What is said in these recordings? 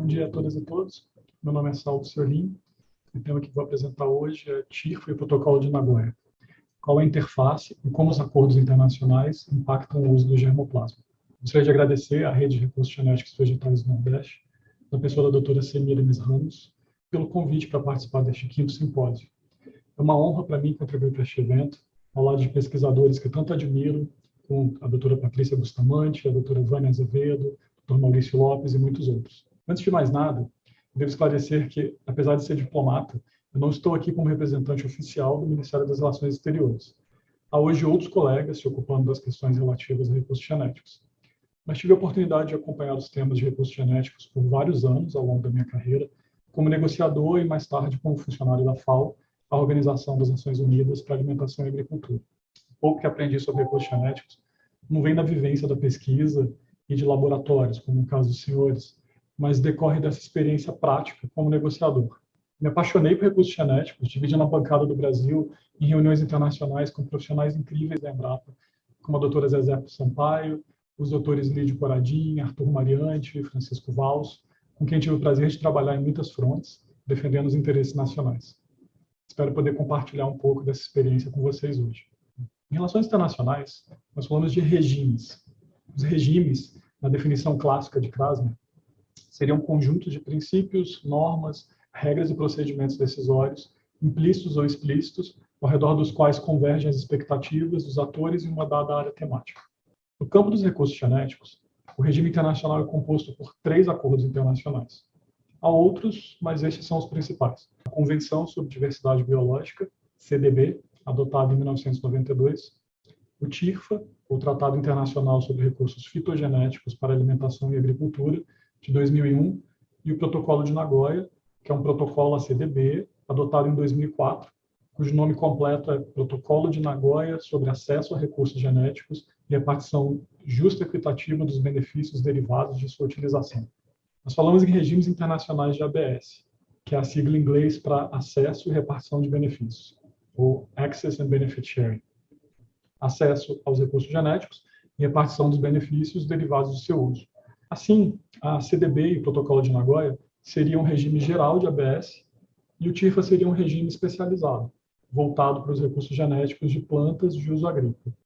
dia a todas e todos. Meu nome é Saulo Ciolim. O tema que vou apresentar hoje é TIRFA e o Protocolo de Nagoya. Qual é a interface e como os acordos internacionais impactam o uso do germoplasma. Gostaria de agradecer à Rede de Recursos Genéticos Vegetais do Nordeste, na pessoa da doutora Semiramis Ramos, pelo convite para participar deste 5º simpósio. É uma honra para mim contribuir para este evento, ao lado de pesquisadores que tanto admiro, como a doutora Patrícia Bustamante, a doutora Vânia Azevedo, o Dr. Maurício Lopes e muitos outros. Antes de mais nada, devo esclarecer que, apesar de ser diplomata, eu não estou aqui como representante oficial do Ministério das Relações Exteriores. Há hoje outros colegas se ocupando das questões relativas a recursos genéticos. Mas tive a oportunidade de acompanhar os temas de recursos genéticos por vários anos ao longo da minha carreira, como negociador e mais tarde como funcionário da FAO, a Organização das Nações Unidas para a Alimentação e Agricultura. O pouco que aprendi sobre recursos genéticos não vem da vivência da pesquisa e de laboratórios, como no caso dos senhores, mas decorre dessa experiência prática como negociador. Me apaixonei por recursos genéticos, dividindo a bancada do Brasil em reuniões internacionais com profissionais incríveis da Embrapa, como a doutora Zezé Sampaio, os doutores Lídio Coradim, Arthur Mariante e Francisco Valls, com quem tive o prazer de trabalhar em muitas frontes, defendendo os interesses nacionais. Espero poder compartilhar um pouco dessa experiência com vocês hoje. Em relações internacionais, nós falamos de regimes. Os regimes, na definição clássica de Krasner, seriam um conjunto de princípios, normas, regras e procedimentos decisórios, implícitos ou explícitos, ao redor dos quais convergem as expectativas dos atores em uma dada área temática. No campo dos recursos genéticos, o regime internacional é composto por 3 acordos internacionais. Há outros, mas estes são os principais. A Convenção sobre Diversidade Biológica, CDB, adotada em 1992, o TIRFA, o Tratado Internacional sobre Recursos Fitogenéticos para Alimentação e Agricultura, de 2001, e o Protocolo de Nagoya, que é um protocolo à CDB, adotado em 2004, cujo nome completo é Protocolo de Nagoya sobre Acesso a Recursos Genéticos e Repartição Justa e Equitativa dos Benefícios Derivados de sua utilização. Nós falamos em regimes internacionais de ABS, que é a sigla em inglês para Acesso e Repartição de Benefícios, ou Access and Benefit Sharing. Acesso aos recursos genéticos e repartição dos benefícios derivados do seu uso. Assim, a CDB e o Protocolo de Nagoya seriam um regime geral de ABS e o TIRFA seria um regime especializado, voltado para os recursos genéticos de plantas de uso agrícola.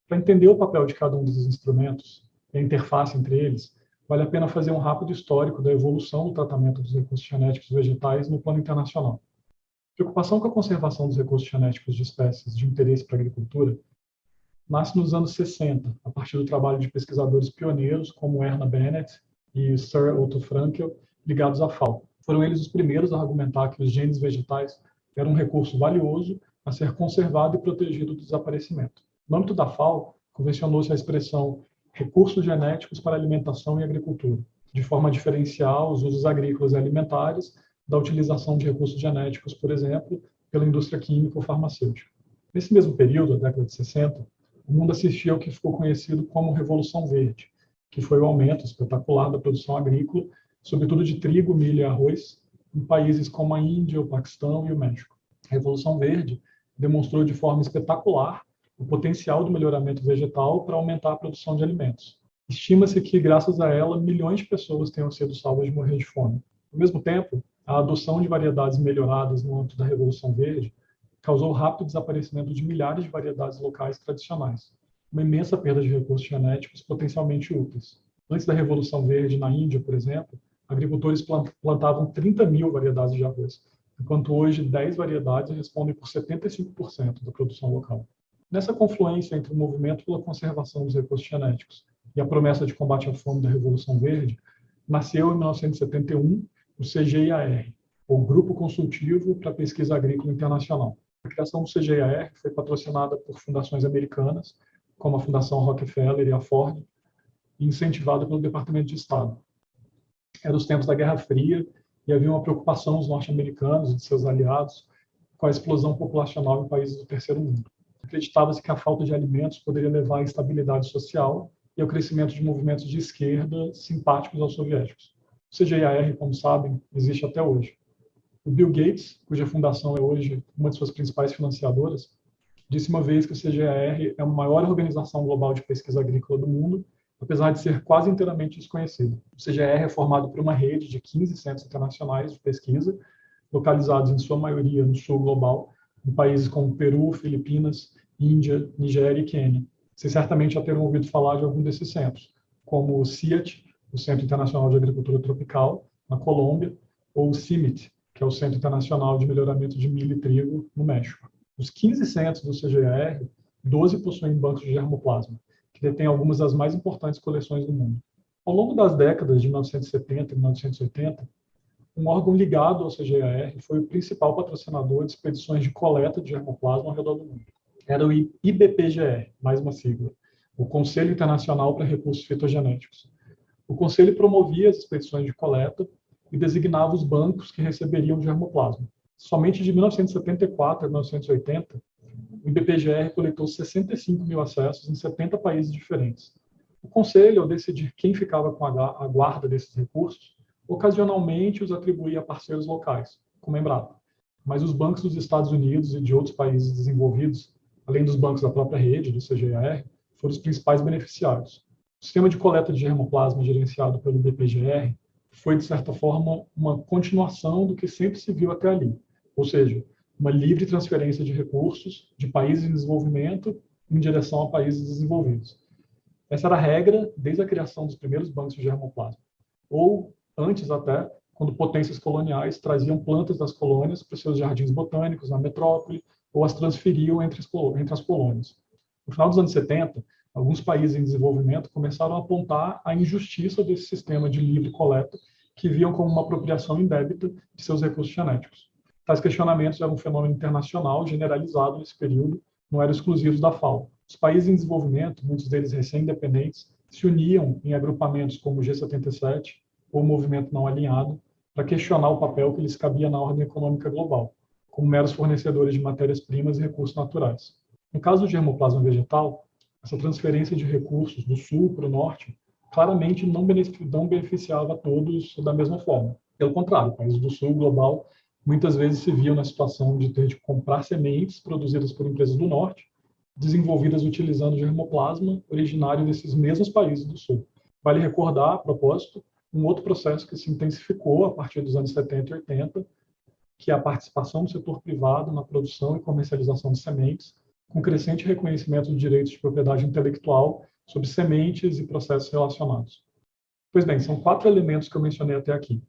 Para entender o papel de cada um desses instrumentos e a interface entre eles, vale a pena fazer um rápido histórico da evolução do tratamento dos recursos genéticos vegetais no plano internacional. A preocupação com a conservação dos recursos genéticos de espécies de interesse para a agricultura nasce nos anos 60, a partir do trabalho de pesquisadores pioneiros como Erna Bennett e Sir Otto Frankel, ligados à FAO. Foram eles os primeiros a argumentar que os genes vegetais eram um recurso valioso a ser conservado e protegido do desaparecimento. No âmbito da FAO, convencionou-se a expressão recursos genéticos para alimentação e agricultura, de forma a diferenciar os usos agrícolas e alimentares da utilização de recursos genéticos, por exemplo, pela indústria química ou farmacêutica. Nesse mesmo período, a década de 60, o mundo assistia ao que ficou conhecido como Revolução Verde, que foi o aumento espetacular da produção agrícola, sobretudo de trigo, milho e arroz, em países como a Índia, o Paquistão e o México. A Revolução Verde demonstrou de forma espetacular o potencial do melhoramento vegetal para aumentar a produção de alimentos. Estima-se que, graças a ela, milhões de pessoas tenham sido salvas de morrer de fome. Ao mesmo tempo, a adoção de variedades melhoradas no âmbito da Revolução Verde causou o rápido desaparecimento de milhares de variedades locais tradicionais, uma imensa perda de recursos genéticos potencialmente úteis. Antes da Revolução Verde, na Índia, por exemplo, agricultores plantavam 30 mil variedades de arroz, enquanto hoje 10 variedades respondem por 75% da produção local. Nessa confluência entre o movimento pela conservação dos recursos genéticos e a promessa de combate à fome da Revolução Verde, nasceu em 1971 o CGIAR, ou Grupo Consultivo para a Pesquisa Agrícola Internacional. A criação do CGIAR foi patrocinada por fundações americanas, como a Fundação Rockefeller e a Ford, e incentivada pelo Departamento de Estado. Era os tempos da Guerra Fria e havia uma preocupação dos norte-americanos e de seus aliados com a explosão populacional em países do terceiro mundo. Acreditava-se que a falta de alimentos poderia levar à instabilidade social e ao crescimento de movimentos de esquerda simpáticos aos soviéticos. O CGIAR, como sabem, existe até hoje. O Bill Gates, cuja fundação é hoje uma de suas principais financiadoras, disse uma vez que o CGIAR é a maior organização global de pesquisa agrícola do mundo apesar de ser quase inteiramente desconhecido. O CGR é formado por uma rede de 15 centros internacionais de pesquisa, localizados em sua maioria no sul global, em países como Peru, Filipinas, Índia, Nigéria e Quênia. Vocês certamente já terão ouvido falar de algum desses centros, como o CIAT, o Centro Internacional de Agricultura Tropical, na Colômbia, ou o CIMMYT, que é o Centro Internacional de Melhoramento de Milho e Trigo, no México. Dos 15 centros do CGR, 12 possuem bancos de germoplasma, que detêm algumas das mais importantes coleções do mundo. Ao longo das décadas de 1970 e 1980, um órgão ligado ao CGR foi o principal patrocinador de expedições de coleta de germoplasma ao redor do mundo. Era o IBPGR, mais uma sigla, o Conselho Internacional para Recursos Fitogenéticos. O Conselho promovia as expedições de coleta e designava os bancos que receberiam germoplasma. Somente de 1974 a 1980, o IBPGR coletou 65 mil acessos em 70 países diferentes. O Conselho, ao decidir quem ficava com a guarda desses recursos, ocasionalmente os atribuía a parceiros locais, como a Embrapa. Mas os bancos dos Estados Unidos e de outros países desenvolvidos, além dos bancos da própria rede, do CGR, foram os principais beneficiários. O sistema de coleta de germoplasma gerenciado pelo IBPGR foi, de certa forma, uma continuação do que sempre se viu até ali, ou seja, uma livre transferência de recursos de países em desenvolvimento em direção a países desenvolvidos. Essa era a regra desde a criação dos primeiros bancos de germoplasma, ou antes até, quando potências coloniais traziam plantas das colônias para seus jardins botânicos na metrópole ou as transferiam entre as colônias. No final dos anos 70, alguns países em desenvolvimento começaram a apontar a injustiça desse sistema de livre coleta que viam como uma apropriação indébita de seus recursos genéticos. Tais questionamentos eram um fenômeno internacional generalizado nesse período, não eram exclusivos da FAO. Os países em desenvolvimento, muitos deles recém-independentes, se uniam em agrupamentos como o G77 ou o Movimento Não Alinhado para questionar o papel que lhes cabia na ordem econômica global, como meros fornecedores de matérias-primas e recursos naturais. No caso do germoplasma vegetal, essa transferência de recursos do sul para o norte claramente não beneficiava a todos da mesma forma. Pelo contrário, países do sul global muitas vezes se viam na situação de ter de comprar sementes produzidas por empresas do norte, desenvolvidas utilizando germoplasma originário desses mesmos países do sul. Vale recordar, a propósito, um outro processo que se intensificou a partir dos anos 70 e 80, que é a participação do setor privado na produção e comercialização de sementes, com crescente reconhecimento de direitos de propriedade intelectual sobre sementes e processos relacionados. Pois bem, são 4 elementos que eu mencionei até aqui.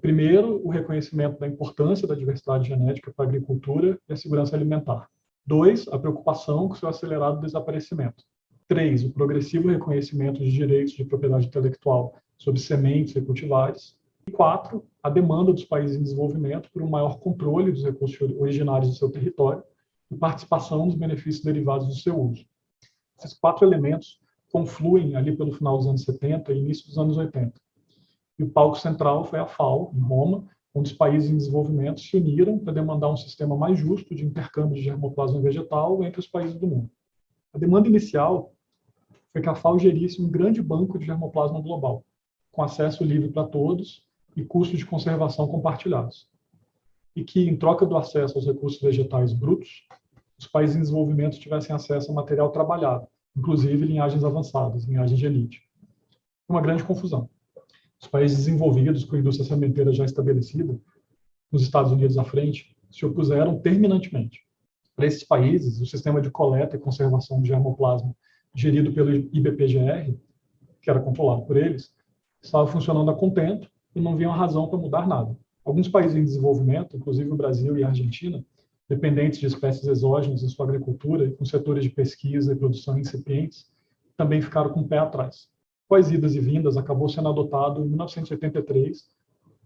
Primeiro, o reconhecimento da importância da diversidade genética para a agricultura e a segurança alimentar. 2, a preocupação com seu acelerado desaparecimento. 3, o progressivo reconhecimento de direitos de propriedade intelectual sobre sementes e cultivares. E 4, a demanda dos países em desenvolvimento por um maior controle dos recursos originários do seu território e participação nos benefícios derivados do seu uso. Esses 4 elementos confluem ali pelo final dos anos 70 e início dos anos 80. E o palco central foi a FAO, em Roma, onde os países em desenvolvimento se uniram para demandar um sistema mais justo de intercâmbio de germoplasma vegetal entre os países do mundo. A demanda inicial foi que a FAO gerisse um grande banco de germoplasma global, com acesso livre para todos e custos de conservação compartilhados. E que, em troca do acesso aos recursos vegetais brutos, os países em desenvolvimento tivessem acesso a material trabalhado, inclusive linhagens avançadas, linhagens de elite. Uma grande confusão. Os países desenvolvidos, com a indústria sementeira já estabelecida, nos Estados Unidos à frente, se opuseram terminantemente. Para esses países, o sistema de coleta e conservação de germoplasma gerido pelo IBPGR, que era controlado por eles, estava funcionando a contento e não viam razão para mudar nada. Alguns países em desenvolvimento, inclusive o Brasil e a Argentina, dependentes de espécies exógenas em sua agricultura e com setores de pesquisa e produção incipientes, também ficaram com o pé atrás. Após idas e vindas, acabou sendo adotado em 1983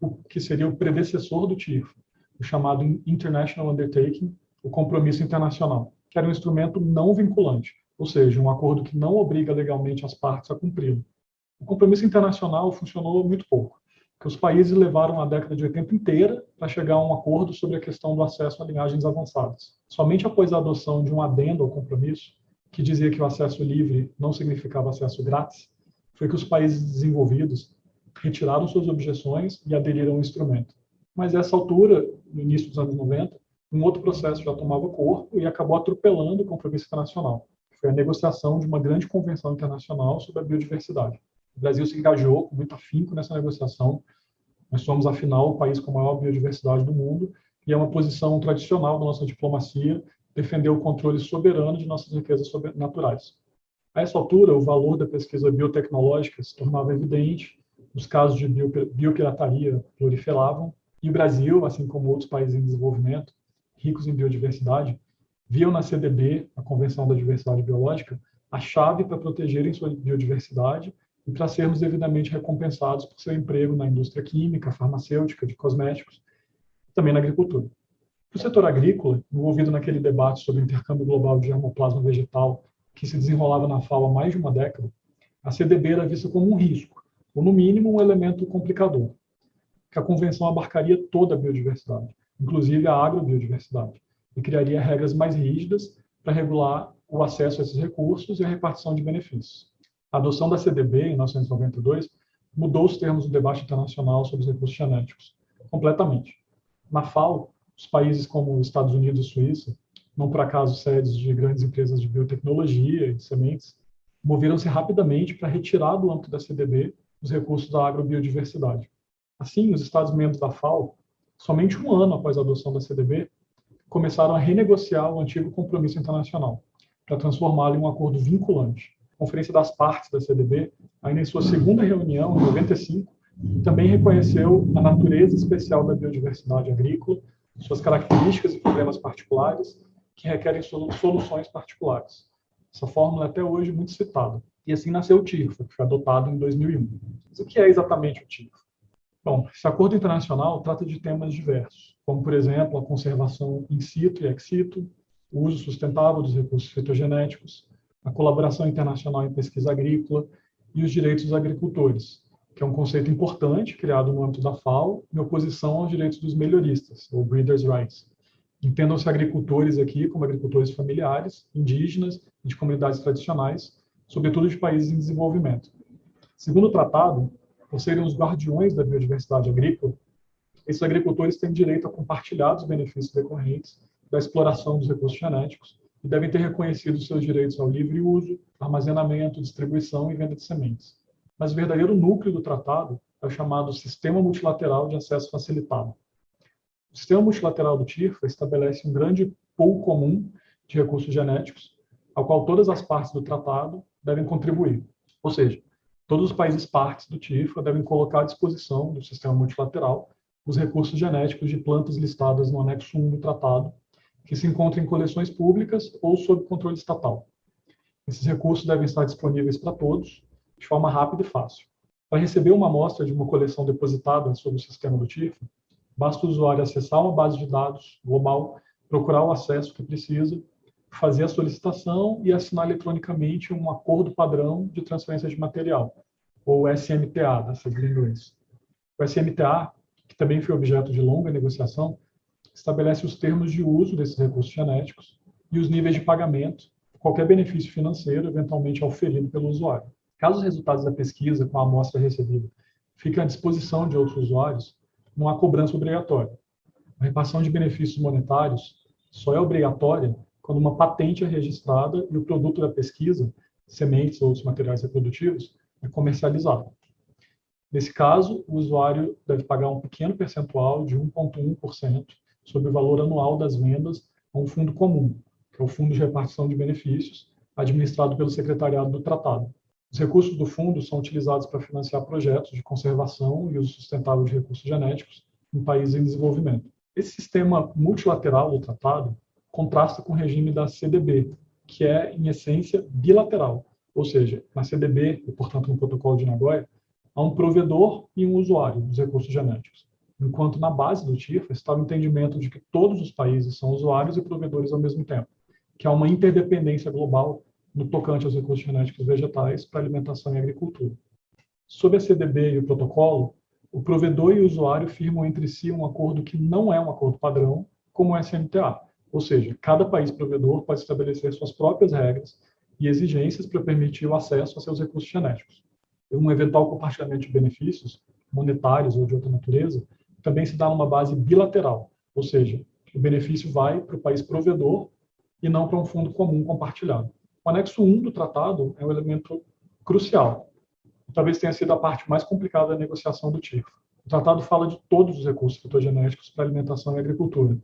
o que seria o predecessor do TIRF, o chamado International Undertaking, o Compromisso Internacional, que era um instrumento não vinculante, ou seja, um acordo que não obriga legalmente as partes a cumpri-lo. O Compromisso Internacional funcionou muito pouco, porque os países levaram a década de 80 inteira para chegar a um acordo sobre a questão do acesso a linhagens avançadas. Somente após a adoção de um adendo ao compromisso, que dizia que o acesso livre não significava acesso grátis, foi que os países desenvolvidos retiraram suas objeções e aderiram ao instrumento. Mas, a essa altura, no início dos anos 90, um outro processo já tomava corpo e acabou atropelando o compromisso internacional, que foi a negociação de uma grande convenção internacional sobre a biodiversidade. O Brasil se engajou com muito afinco nessa negociação. Nós somos, afinal, o país com a maior biodiversidade do mundo e é uma posição tradicional da nossa diplomacia defender o controle soberano de nossas riquezas naturais. A essa altura, o valor da pesquisa biotecnológica se tornava evidente, os casos de biopirataria proliferavam, e o Brasil, assim como outros países em desenvolvimento, ricos em biodiversidade, viam na CDB, a Convenção da Diversidade Biológica, a chave para protegerem sua biodiversidade e para sermos devidamente recompensados por seu emprego na indústria química, farmacêutica, de cosméticos, também na agricultura. O setor agrícola, envolvido naquele debate sobre o intercâmbio global de germoplasma vegetal que se desenrolava na FAO há mais de uma década, a CDB era vista como um risco, ou no mínimo um elemento complicador, que a convenção abarcaria toda a biodiversidade, inclusive a agrobiodiversidade, e criaria regras mais rígidas para regular o acesso a esses recursos e a repartição de benefícios. A adoção da CDB, em 1992, mudou os termos do debate internacional sobre os recursos genéticos, completamente. Na FAO, os países como os Estados Unidos e Suíça, não por acaso sedes de grandes empresas de biotecnologia e de sementes, moveram-se rapidamente para retirar do âmbito da CDB os recursos da agrobiodiversidade. Assim, os Estados-membros da FAO, somente um ano após a adoção da CDB, começaram a renegociar o antigo compromisso internacional, para transformá-lo em um acordo vinculante. A Conferência das Partes da CDB, ainda em sua segunda reunião, em 95, também reconheceu a natureza especial da biodiversidade agrícola, suas características e problemas particulares, que requerem soluções particulares. Essa fórmula é até hoje muito citada. E assim nasceu o TIRFA, que foi adotado em 2001. Mas o que é exatamente o TIRFA? Bom, esse acordo internacional trata de temas diversos, como, por exemplo, a conservação in situ e ex situ, o uso sustentável dos recursos fitogenéticos, a colaboração internacional em pesquisa agrícola e os direitos dos agricultores, que é um conceito importante criado no âmbito da FAO em oposição aos direitos dos melhoristas, ou breeders' rights. Entendam-se agricultores aqui como agricultores familiares, indígenas e de comunidades tradicionais, sobretudo de países em desenvolvimento. Segundo o tratado, por serem os guardiões da biodiversidade agrícola, esses agricultores têm direito a compartilhar os benefícios decorrentes da exploração dos recursos genéticos e devem ter reconhecido seus direitos ao livre uso, armazenamento, distribuição e venda de sementes. Mas o verdadeiro núcleo do tratado é o chamado Sistema Multilateral de Acesso Facilitado. O Sistema Multilateral do TIRFA estabelece um grande pool comum de recursos genéticos, ao qual todas as partes do tratado devem contribuir. Ou seja, todos os países partes do TIRFA devem colocar à disposição do sistema multilateral os recursos genéticos de plantas listadas no anexo 1 do tratado, que se encontram em coleções públicas ou sob controle estatal. Esses recursos devem estar disponíveis para todos, de forma rápida e fácil. Para receber uma amostra de uma coleção depositada sob o sistema do TIRFA, basta o usuário acessar uma base de dados global, procurar o acesso que precisa, fazer a solicitação e assinar eletronicamente um acordo padrão de transferência de material, ou SMTA, da sigla em inglês. O SMTA, que também foi objeto de longa negociação, estabelece os termos de uso desses recursos genéticos e os níveis de pagamento, qualquer benefício financeiro eventualmente auferido pelo usuário. Caso os resultados da pesquisa com a amostra recebida fiquem à disposição de outros usuários, não há cobrança obrigatória. A repartição de benefícios monetários só é obrigatória quando uma patente é registrada e o produto da pesquisa, sementes ou outros materiais reprodutivos, é comercializado. Nesse caso, o usuário deve pagar um pequeno percentual de 1,1% sobre o valor anual das vendas a um fundo comum, que é o Fundo de Repartição de Benefícios, administrado pelo Secretariado do Tratado. Os recursos do fundo são utilizados para financiar projetos de conservação e uso sustentável de recursos genéticos em países em desenvolvimento. Esse sistema multilateral do tratado contrasta com o regime da CDB, que é, em essência, bilateral. Ou seja, na CDB, e portanto no Protocolo de Nagoya, há um provedor e um usuário dos recursos genéticos, enquanto na base do TIRFA está o entendimento de que todos os países são usuários e provedores ao mesmo tempo, que há uma interdependência global no tocante aos recursos genéticos vegetais para alimentação e agricultura. Sob a CDB e o protocolo, o provedor e o usuário firmam entre si um acordo que não é um acordo padrão, como o SMTA, ou seja, cada país provedor pode estabelecer suas próprias regras e exigências para permitir o acesso a seus recursos genéticos. Um eventual compartilhamento de benefícios, monetários ou de outra natureza, também se dá numa base bilateral, ou seja, o benefício vai para o país provedor e não para um fundo comum compartilhado. O anexo 1 do tratado é um elemento crucial. Talvez tenha sido a parte mais complicada da negociação do TIFA. O tratado fala de todos os recursos fitogenéticos para alimentação e agricultura,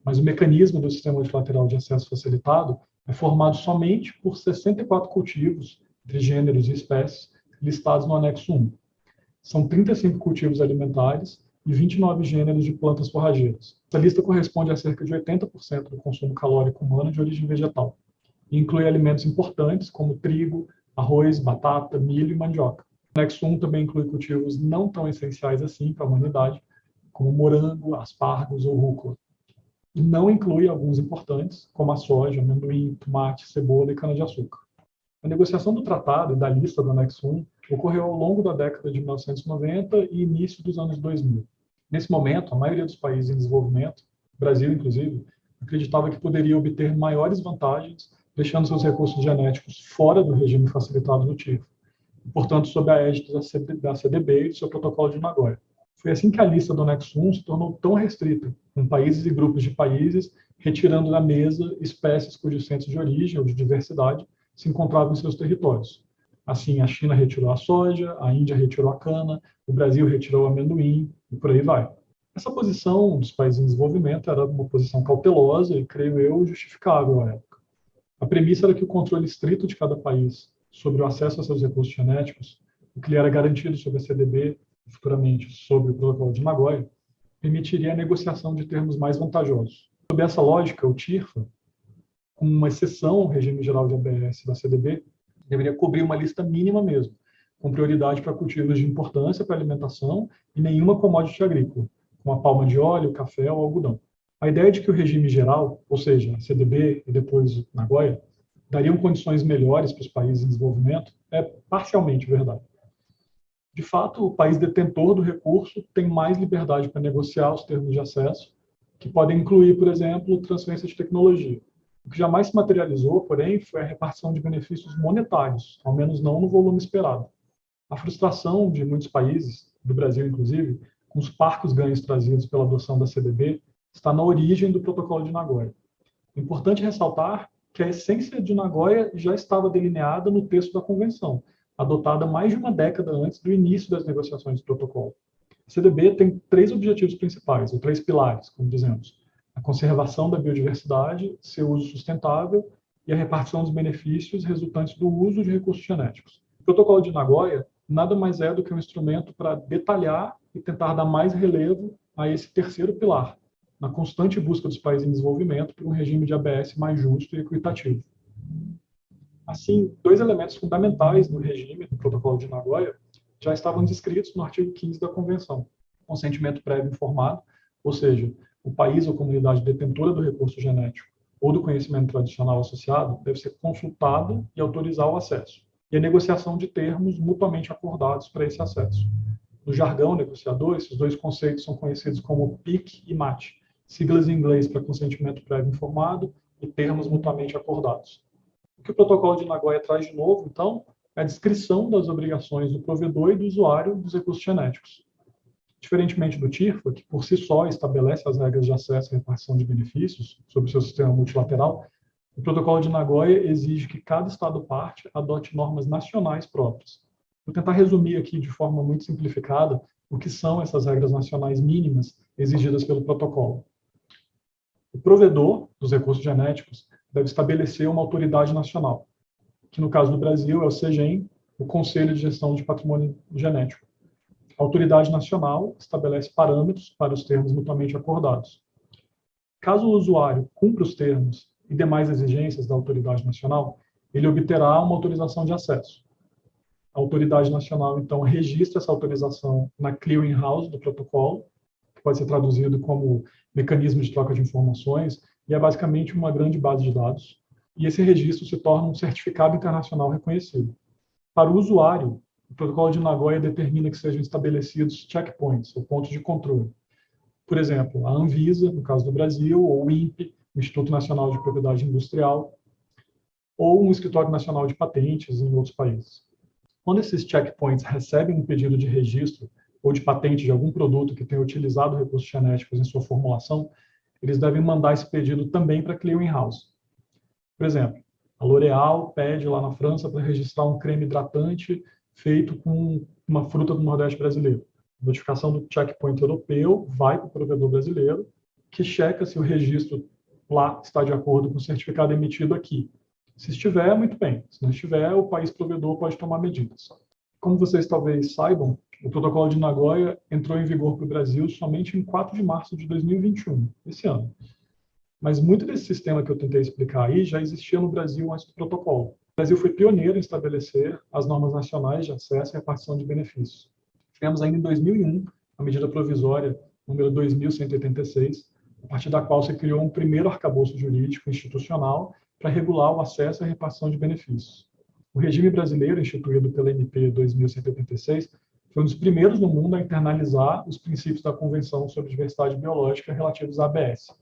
mas o mecanismo do sistema multilateral de acesso facilitado é formado somente por 64 cultivos, entre gêneros e espécies, listados no anexo 1. São 35 cultivos alimentares e 29 gêneros de plantas forrageiras. Essa lista corresponde a cerca de 80% do consumo calórico humano de origem vegetal e inclui alimentos importantes como trigo, arroz, batata, milho e mandioca. O anexo 1 também inclui cultivos não tão essenciais assim para a humanidade, como morango, aspargos ou rúcula. E não inclui alguns importantes, como a soja, amendoim, tomate, cebola e cana-de-açúcar. A negociação do tratado e da lista do anexo 1 ocorreu ao longo da década de 1990 e início dos anos 2000. Nesse momento, a maioria dos países em desenvolvimento, Brasil inclusive, acreditava que poderia obter maiores vantagens deixando seus recursos genéticos fora do regime facilitado do TIFA, e, portanto, sob a égide da CDB e do seu protocolo de Nagoya. Foi assim que a lista do anexo 1 se tornou tão restrita, com países e grupos de países retirando da mesa espécies cujos centros de origem ou de diversidade se encontravam em seus territórios. Assim, a China retirou a soja, a Índia retirou a cana, o Brasil retirou o amendoim, e por aí vai. Essa posição dos países em desenvolvimento era uma posição cautelosa e, creio eu, justificável à época. A premissa era que o controle estrito de cada país sobre o acesso a seus recursos genéticos, o que lhe era garantido sob a CDB e futuramente sob o protocolo de Nagoya, permitiria a negociação de termos mais vantajosos. Sob essa lógica, o TIRFA, com uma exceção ao regime geral de ABS da CDB, deveria cobrir uma lista mínima mesmo, com prioridade para cultivos de importância para alimentação e nenhuma commodity agrícola, como a palma de óleo, café ou algodão. A ideia de que o regime geral, ou seja, a CDB e depois Nagoya, dariam condições melhores para os países em desenvolvimento é parcialmente verdade. De fato, o país detentor do recurso tem mais liberdade para negociar os termos de acesso, que podem incluir, por exemplo, transferência de tecnologia. O que jamais se materializou, porém, foi a repartição de benefícios monetários, ao menos não no volume esperado. A frustração de muitos países, do Brasil inclusive, com os parcos ganhos trazidos pela adoção da CDB, está na origem do protocolo de Nagoya. É importante ressaltar que a essência de Nagoya já estava delineada no texto da convenção, adotada mais de uma década antes do início das negociações do protocolo. A CDB tem 3 objetivos principais, ou 3 pilares, como dizemos: a conservação da biodiversidade, seu uso sustentável e a repartição dos benefícios resultantes do uso de recursos genéticos. O protocolo de Nagoya nada mais é do que um instrumento para detalhar e tentar dar mais relevo a esse terceiro pilar, na constante busca dos países em desenvolvimento por um regime de ABS mais justo e equitativo. Assim, 2 elementos fundamentais no regime do protocolo de Nagoya já estavam descritos no artigo 15 da Convenção: consentimento prévio informado, ou seja, o país ou comunidade detentora do recurso genético ou do conhecimento tradicional associado deve ser consultado e autorizar o acesso, e a negociação de termos mutuamente acordados para esse acesso. No jargão negociador, esses 2 conceitos são conhecidos como PIC e MAT, siglas em inglês para consentimento prévio informado e termos mutuamente acordados. O que o protocolo de Nagoya traz de novo, então, é a descrição das obrigações do provedor e do usuário dos recursos genéticos. Diferentemente do TIRFA, que por si só estabelece as regras de acesso e repartição de benefícios sobre o seu sistema multilateral, o protocolo de Nagoya exige que cada Estado-parte adote normas nacionais próprias. Vou tentar resumir aqui de forma muito simplificada o que são essas regras nacionais mínimas exigidas pelo protocolo. O provedor dos recursos genéticos deve estabelecer uma autoridade nacional, que no caso do Brasil é o CGEM, o Conselho de Gestão de Patrimônio Genético. A autoridade nacional estabelece parâmetros para os termos mutuamente acordados. Caso o usuário cumpra os termos e demais exigências da autoridade nacional, ele obterá uma autorização de acesso. A autoridade nacional, então, registra essa autorização na clearing house do protocolo, que pode ser traduzido como mecanismo de troca de informações, e é basicamente uma grande base de dados. E esse registro se torna um certificado internacional reconhecido. Para o usuário, o protocolo de Nagoya determina que sejam estabelecidos checkpoints, ou pontos de controle. Por exemplo, a Anvisa, no caso do Brasil, ou o INPE, o Instituto Nacional de Propriedade Industrial, ou um Escritório Nacional de Patentes em outros países. Quando esses checkpoints recebem um pedido de registro ou de patente de algum produto que tenha utilizado recursos genéticos em sua formulação, eles devem mandar esse pedido também para a clearing house. Por exemplo, A L'Oréal pede lá na França para registrar um creme hidratante feito com uma fruta do Nordeste brasileiro. A notificação do checkpoint europeu vai para o provedor brasileiro, que checa se o registro lá está de acordo com o certificado emitido aqui. Se estiver, muito bem. Se não estiver, o país provedor pode tomar medidas. Como vocês talvez saibam, o Protocolo de Nagoya entrou em vigor para o Brasil somente em 4 de março de 2021, esse ano. Mas muito desse sistema que eu tentei explicar aí já existia no Brasil antes do protocolo. O Brasil foi pioneiro em estabelecer as normas nacionais de acesso e repartição de benefícios. Tivemos ainda em 2001 a medida provisória número 2186, a partir da qual se criou um primeiro arcabouço jurídico institucional para regular o acesso e a repartição de benefícios. O regime brasileiro, instituído pela MP 2186, foi um dos primeiros no mundo a internalizar os princípios da Convenção sobre Diversidade Biológica relativos à ABS.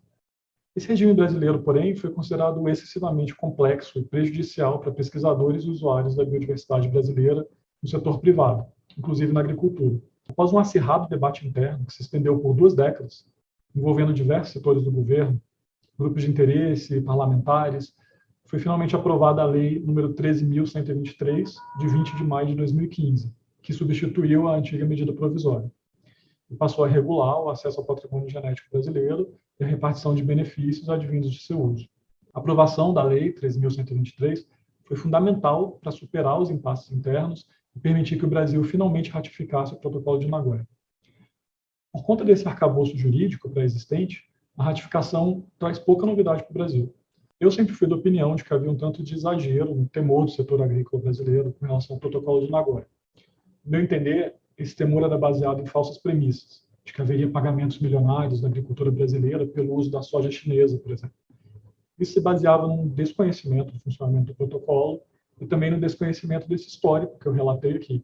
Esse regime brasileiro, porém, foi considerado excessivamente complexo e prejudicial para pesquisadores e usuários da biodiversidade brasileira no setor privado, inclusive na agricultura. Após um acirrado debate interno que se estendeu por 2 décadas, envolvendo diversos setores do governo, grupos de interesse, parlamentares, foi finalmente aprovada a Lei nº 13.123, de 20 de maio de 2015, que substituiu a antiga medida provisória e passou a regular o acesso ao patrimônio genético brasileiro e a repartição de benefícios advindos de seu uso. A aprovação da Lei 13.123 foi fundamental para superar os impasses internos e permitir que o Brasil finalmente ratificasse o Protocolo de Nagoya. Por conta desse arcabouço jurídico pré-existente, a ratificação traz pouca novidade para o Brasil. Eu sempre fui da opinião de que havia um tanto de exagero no temor do setor agrícola brasileiro com relação ao Protocolo de Nagoya. No meu entender, esse temor era baseado em falsas premissas, de que haveria pagamentos milionários na agricultura brasileira pelo uso da soja chinesa, por exemplo. Isso se baseava num desconhecimento do funcionamento do protocolo e também no desconhecimento desse histórico que eu relatei aqui.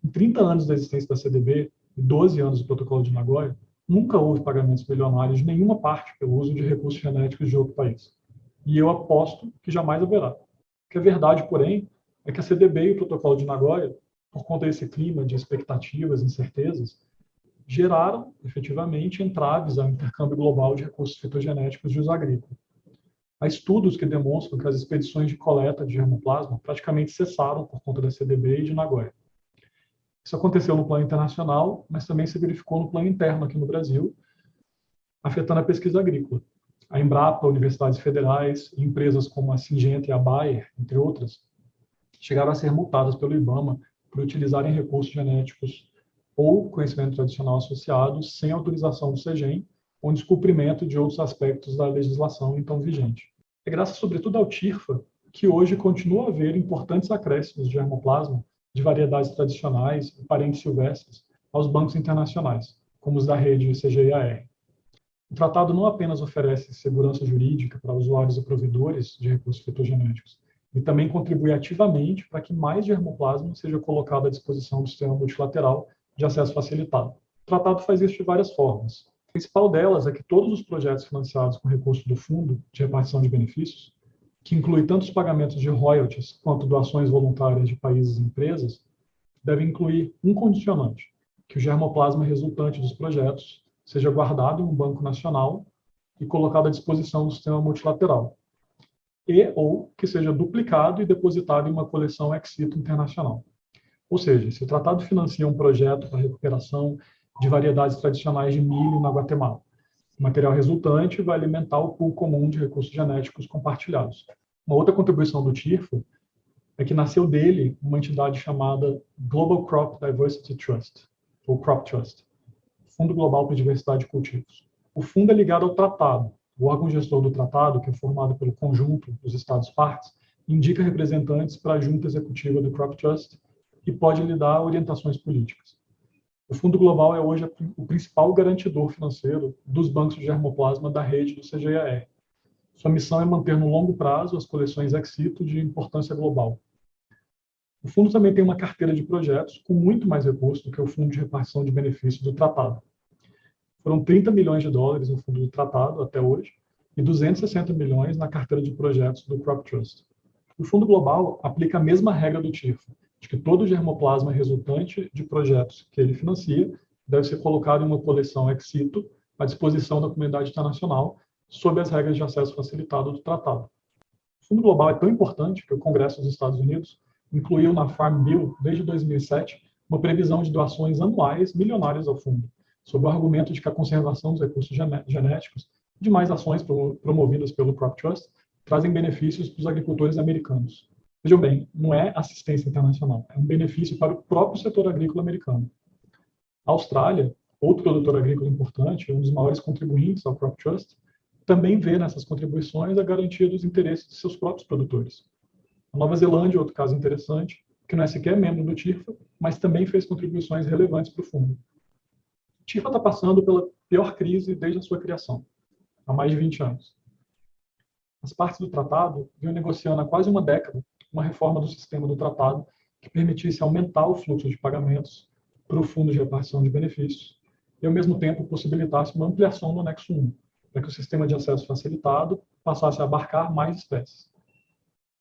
Em 30 anos da existência da CDB e 12 anos do Protocolo de Nagoya, nunca houve pagamentos milionários de nenhuma parte pelo uso de recursos genéticos de outro país. E eu aposto que jamais haverá. O que é verdade, porém, é que a CDB e o Protocolo de Nagoya, por conta desse clima de expectativas e incertezas, geraram, efetivamente, entraves ao intercâmbio global de recursos fitogenéticos de uso agrícola. Há estudos que demonstram que as expedições de coleta de germoplasma praticamente cessaram por conta da CDB e de Nagoya. Isso aconteceu no plano internacional, mas também se verificou no plano interno aqui no Brasil, afetando a pesquisa agrícola. A Embrapa, universidades federais, empresas como a Syngenta e a Bayer, entre outras, chegaram a ser multadas pelo IBAMA por utilizarem recursos genéticos ou conhecimento tradicional associados sem autorização do CEGEM, ou descumprimento de outros aspectos da legislação então vigente. É graças, sobretudo, ao TIRFA que hoje continua a haver importantes acréscimos de germoplasma de variedades tradicionais e parentes silvestres aos bancos internacionais, como os da rede CGIAR. O tratado não apenas oferece segurança jurídica para usuários e provedores de recursos fitogenéticos, e também contribui ativamente para que mais germoplasma seja colocado à disposição do sistema multilateral de acesso facilitado. O tratado faz isso de várias formas. A principal delas é que todos os projetos financiados com recursos do Fundo de Repartição de Benefícios, que inclui tanto os pagamentos de royalties quanto doações voluntárias de países e empresas, devem incluir um condicionante, que o germoplasma resultante dos projetos seja guardado em um banco nacional e colocado à disposição do sistema multilateral, ou que seja duplicado e depositado em uma coleção ex situ internacional. Ou seja, se o tratado financia um projeto para a recuperação de variedades tradicionais de milho na Guatemala, o material resultante vai alimentar o pool comum de recursos genéticos compartilhados. Uma outra contribuição do TIRFA é que nasceu dele uma entidade chamada Global Crop Diversity Trust, ou Crop Trust, Fundo Global para a Diversidade de Cultivos. O fundo é ligado ao tratado. O órgão gestor do tratado, que é formado pelo conjunto dos Estados-partes, indica representantes para a junta executiva do Crop Trust e pode lhe dar orientações políticas. O Fundo Global é hoje o principal garantidor financeiro dos bancos de germoplasma da rede do CGIAR. Sua missão é manter no longo prazo as coleções ex situ de importância global. O fundo também tem uma carteira de projetos com muito mais recursos do que o Fundo de Repartição de Benefícios do tratado. Foram 30 milhões de dólares no fundo do tratado até hoje e 260 milhões na carteira de projetos do Crop Trust. O Fundo Global aplica a mesma regra do TIRFA, de que todo germoplasma resultante de projetos que ele financia deve ser colocado em uma coleção ex situ à disposição da comunidade internacional, sob as regras de acesso facilitado do tratado. O Fundo Global é tão importante que o Congresso dos Estados Unidos incluiu na Farm Bill, desde 2007, uma previsão de doações anuais milionárias ao fundo, sob o argumento de que a conservação dos recursos genéticos e demais ações promovidas pelo Crop Trust trazem benefícios para os agricultores americanos. Vejam bem, não é assistência internacional, é um benefício para o próprio setor agrícola americano. A Austrália, outro produtor agrícola importante, um dos maiores contribuintes ao Crop Trust, também vê nessas contribuições a garantia dos interesses de seus próprios produtores. A Nova Zelândia, outro caso interessante, que não é sequer membro do TIRFA, mas também fez contribuições relevantes para o fundo. O TIRFA está passando pela pior crise desde a sua criação, há mais de 20 anos. As partes do tratado vinham negociando há quase uma década uma reforma do sistema do tratado que permitisse aumentar o fluxo de pagamentos para o fundo de repartição de benefícios e, ao mesmo tempo, possibilitasse uma ampliação no anexo 1, para que o sistema de acesso facilitado passasse a abarcar mais espécies.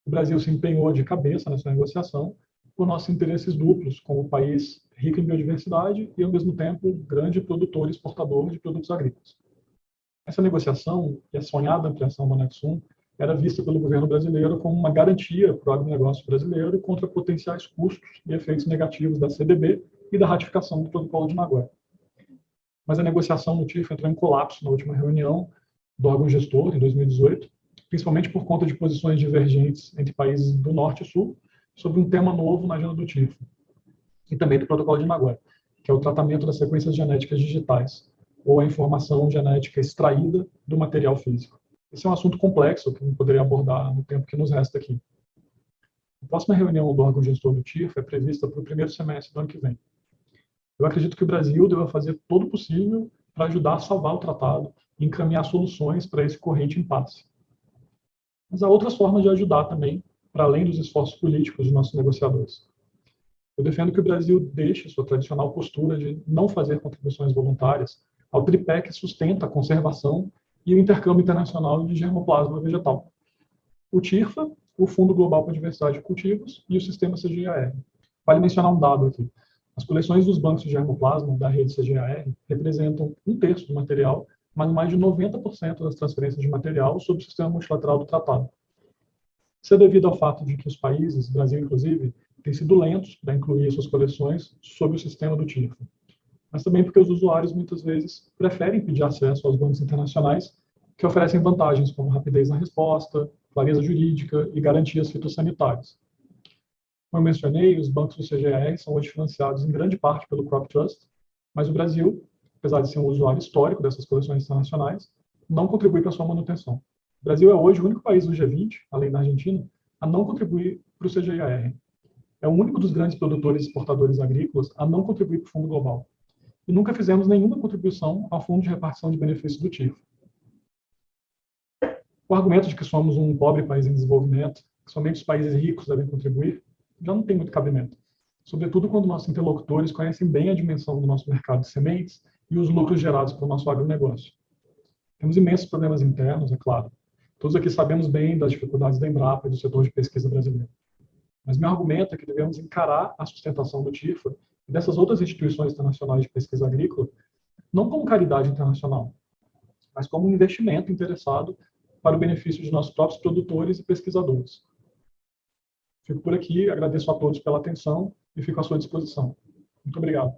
O Brasil se empenhou de cabeça nessa negociação por nossos interesses duplos, como país rico em biodiversidade e, ao mesmo tempo, grande produtor e exportador de produtos agrícolas. Essa negociação e a sonhada ampliação do anexo 1 era vista pelo governo brasileiro como uma garantia para o agronegócio brasileiro contra potenciais custos e efeitos negativos da CDB e da ratificação do Protocolo de Nagoya. Mas a negociação no TIRFA entrou em colapso na última reunião do órgão gestor, em 2018, principalmente por conta de posições divergentes entre países do Norte e Sul sobre um tema novo na agenda do TIRFA, e também do Protocolo de Nagoya, que é o tratamento das sequências genéticas digitais, ou a informação genética extraída do material físico. Esse é um assunto complexo que eu não poderia abordar no tempo que nos resta aqui. A próxima reunião do órgão gestor do TIRFA é prevista para o primeiro semestre do ano que vem. Eu acredito que o Brasil deva fazer todo o possível para ajudar a salvar o tratado e encaminhar soluções para esse corrente impasse. Mas há outras formas de ajudar também, para além dos esforços políticos de nossos negociadores. Eu defendo que o Brasil deixe sua tradicional postura de não fazer contribuições voluntárias ao tripé que sustenta a conservação e o intercâmbio internacional de germoplasma vegetal. O TIRFA, o Fundo Global para a Diversidade de Cultivos e o sistema CGIAR. Vale mencionar um dado aqui. As coleções dos bancos de germoplasma da rede CGIAR representam 1/3 do material, mas mais de 90% das transferências de material sob o sistema multilateral do tratado. Isso é devido ao fato de que os países, Brasil inclusive, têm sido lentos para incluir suas coleções sob o sistema do TIRFA, mas também porque os usuários muitas vezes preferem pedir acesso aos bancos internacionais que oferecem vantagens como rapidez na resposta, clareza jurídica e garantias fitossanitárias. Como eu mencionei, os bancos do CGIAR são hoje financiados em grande parte pelo Crop Trust, mas o Brasil, apesar de ser um usuário histórico dessas coleções internacionais, não contribui para a sua manutenção. O Brasil é hoje o único país do G20, além da Argentina, a não contribuir para o CGIAR. É o único dos grandes produtores e exportadores agrícolas a não contribuir para o Fundo Global. E nunca fizemos nenhuma contribuição ao Fundo de Repartição de Benefícios do TIRFA. O argumento de que somos um pobre país em desenvolvimento, que somente os países ricos devem contribuir, já não tem muito cabimento, sobretudo quando nossos interlocutores conhecem bem a dimensão do nosso mercado de sementes e os lucros gerados pelo nosso agronegócio. Temos imensos problemas internos, é claro. Todos aqui sabemos bem das dificuldades da Embrapa e do setor de pesquisa brasileiro. Mas meu argumento é que devemos encarar a sustentação do TIRFA e dessas outras instituições internacionais de pesquisa agrícola não como caridade internacional, mas como um investimento interessado para o benefício de nossos próprios produtores e pesquisadores. Fico por aqui, agradeço a todos pela atenção e fico à sua disposição. Muito obrigado.